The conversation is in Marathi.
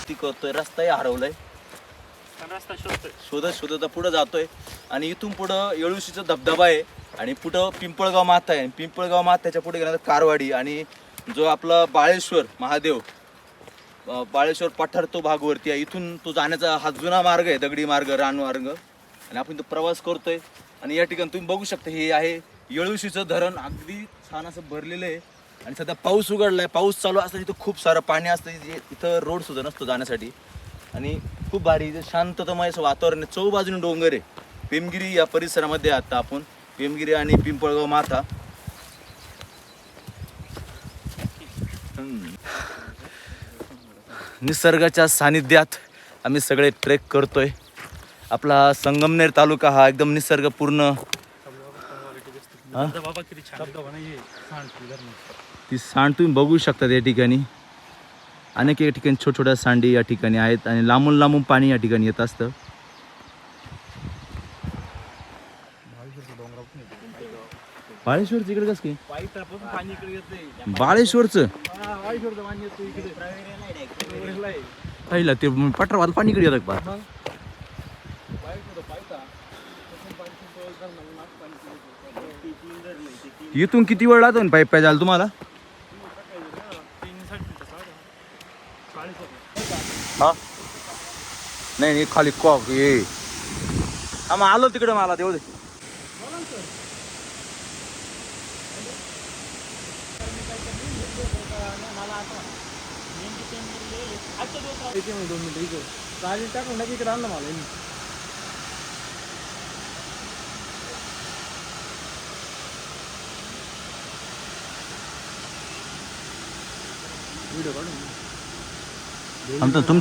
ती करतोय रस्ताही हरवलाय, रस्ता शोधतोय. शोधत शोधत पुढे जातोय आणि इथून पुढं येळुशीचा धबधबा आहे आणि पुढं पिंपळगाव माता आहे. पिंपळगाव माताच्या पुढे गेल्यानंतर कारवाडी आणि जो आपला बाळेश्वर महादेव बाळेश्वर पठार तो भाग वरती आहे. इथून तो जाण्याचा हा जुना मार्ग आहे, दगडी मार्ग, रानमार्ग आणि आपण तो प्रवास करतोय. आणि या ठिकाणी तुम्ही बघू शकता हे आहे येळुशीचं धरण, अगदी छान असं भरलेलं आहे आणि सध्या पाऊस उघडलाय. पाऊस चालू असताना इथं खूप सारं पाणी असतं, इथं रोड सुद्धा नसतो जाण्यासाठी आणि खूप भारी इथं शांततामय असं वातावरण आहे. चौबाजूने डोंगर आहे. पेमगिरी या परिसरामध्ये आता आपण पेमगिरी आणि पिंपळगाव माता. निसर्गाच्या सानिध्यात आम्ही सगळे ट्रेक करतोय. आपला संगमनेर तालुका हा एकदम निसर्गपूर्ण. बाबा किती छान. ती सांड तुम्ही बघू शकता या ठिकाणी. अनेक या ठिकाणी छोट्या छोट्या सांडी या ठिकाणी आहेत आणि लांबून लांबून पाणी या ठिकाणी येत असतं. बाळेश्वरचं इकडे कसं काय पाणी इकडे येतंय. बाळेश्वरचं वाळीश्वरचं पाणी येतं इकडे. पाहिलं ते पटरावाला पाणी इकडे येतं का? इथून किती वेळ लागतो पाईप पाय झालं तुम्हाला? हा नाही नाही खाली कॉक ये मग आलो तिकडे मला तेवढे. आमचं तुमचं